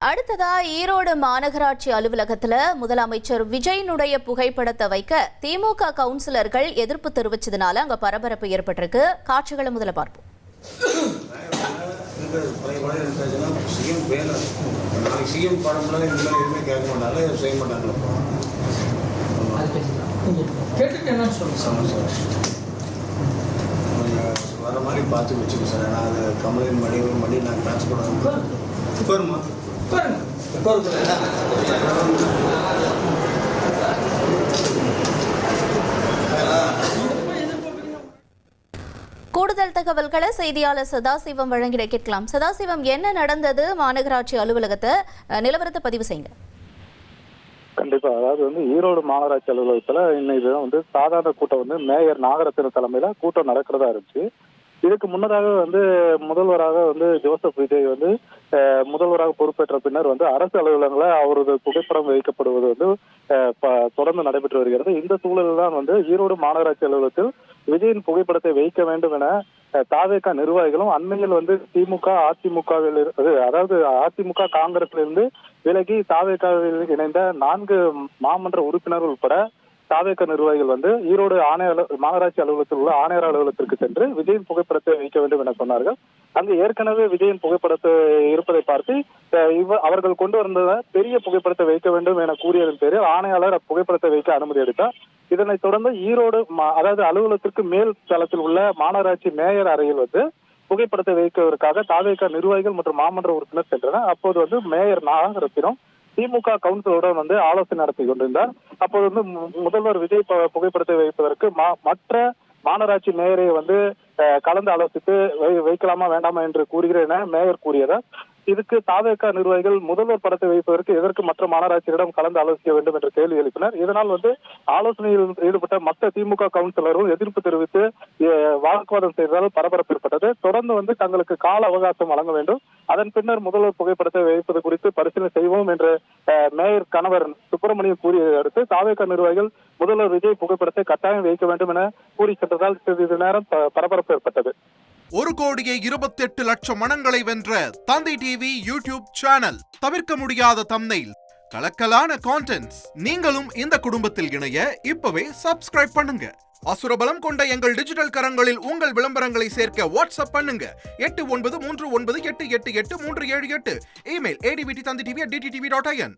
அடுத்ததா ஈரோடு மாநகராட்சி அலுவலகத்துல முதலமைச்சர் விஜயனுடைய புகைப்படத்தை வைக்க திமுக கவுன்சிலர்கள் எதிர்ப்பு தெரிவிச்சதுனால அங்க பரபரப்பு ஏற்பட்டிருக்கு. காட்சிகளை முதல்ல பார்ப்போம். வர மாதிரி பார்த்து வச்சுக்கோ சார். நான் அது கம்ப்ளைண்ட் பண்ணி நான் டிரான்ஸ்போர்ட் கூடுதல் தகவல்களை செய்தியாளர் சதாசிவம் வழங்கிட கேட்கலாம். சதாசிவம், என்ன நடந்தது? மாநகராட்சி அலுவலகத்தை நிலவரத்தை பதிவு செய்யுங்க. கண்டிப்பா. அதாவது ஈரோடு மாநகராட்சி அலுவலகத்துல இன்னைக்கு சாதாரண கூட்டம் மேயர் நாகரத்தின தலைமையில கூட்டம் நடக்கிறதா இருந்துச்சு. இதுக்கு முன்னதாக முதல்வராக ஜோசப் விஜய் முதல்வராக பொறுப்பேற்ற பின்னர் அரசு அலுவலகங்கள அவரது புகைப்படம் வைக்கப்படுவது தொடர்ந்து நடைபெற்று வருகிறது. இந்த சூழலில் தான் ஈரோடு மாநகராட்சி அலுவலகத்தில் விஜயின் புகைப்படத்தை வைக்க வேண்டும் என தாவேகா நிர்வாகிகளும் அண்மையில் திமுக அதிமுகவில் அதாவது அதிமுக காங்கிரசிலிருந்து விலகி தாவேகாவில் இணைந்த 4 மாமன்ற உறுப்பினர்கள் உட்பட தாவேகா நிர்வாகிகள் ஈரோடு மாநகராட்சி அலுவலகத்தில் உள்ள ஆணையர் அலுவலகத்திற்கு சென்று விஜயின் புகைப்படத்தை வைக்க வேண்டும் என சொன்னார்கள். அங்கு ஏற்கனவே விஜயின் புகைப்படத்தை இருப்பதை பார்த்து அவர்கள் கொண்டு வந்த பெரிய புகைப்படத்தை வைக்க வேண்டும் என கூறியதன் பேரில் ஆணையாளர் புகைப்படத்தை வைக்க அனுமதி அளித்தார். இதனைத் தொடர்ந்து ஈரோடு அதாவது அலுவலகத்திற்கு மேல் தளத்தில் உள்ள மாநகராட்சி மேயர் அறையில் புகைப்படத்தை வைப்பதற்காக தாவேகா நிர்வாகிகள் மற்றும் மாமன்ற உறுப்பினர் சென்றனர். அப்போது மேயர் நாகரத்தினம் திமுக கவுன்சிலருடன் ஆலோசனை நடத்தி கொண்டிருந்தார். அப்போது முதல்வர் விஜய் புகைப்படத்தை வைப்பதற்கு மற்ற மாநகராட்சி மேயரை கலந்து ஆலோசித்து வைக்கலாமா வேண்டாமா என்று கூறுகிறேன் என மேயர் கூறியதால் இதுக்கு தாவேகா நிர்வாகிகள் முதல்வர் படத்தை வைப்பதற்கு எதற்கு மற்ற மாநகராட்சியிடம் கலந்து ஆலோசிக்க வேண்டும் என்று கேள்வி எழுப்பினர். இதனால் ஆலோசனையில் ஈடுபட்ட மற்ற திமுக கவுன்சிலரும் எதிர்ப்பு தெரிவித்து வாக்குவாதம் செய்ததால் பரபரப்பு ஏற்பட்டது. தொடர்ந்து தங்களுக்கு கால அவகாசம் வழங்க வேண்டும், அதன் பின்னர் முதல்வர் புகைப்படத்தை வைப்பது குறித்து பரிசீலனை செய்வோம் என்று மேயர் கணவர் சுப்பிரமணியம் கூறியதை அடுத்து தாவேகா நிர்வாகிகள் முதல்வர் விஜய் புகைப்படத்தை கட்டாயம் வைக்க வேண்டும் என கூறி சென்றதால் சிறிது நேரம் பரபரப்பு ஏற்பட்டது. 1,28,00,000 மனங்களை வென்ற தந்தி டிவி யூடியூப் சேனல். தவிர்க்க முடியாத தம்ப்நெயில், கலக்கலான கான்டென்ட்ஸ். நீங்களும் இந்த குடும்பத்தில் இணைய இப்பவே சப்ஸ்கிரைப் பண்ணுங்க. அசுரபலம் கொண்ட எங்கள் டிஜிட்டல் கரங்களில் உங்கள் விளம்பரங்களை சேர்க்க வாட்ஸ்அப் பண்ணுங்க. 8939888838. Email advtthanditv@dttv.in.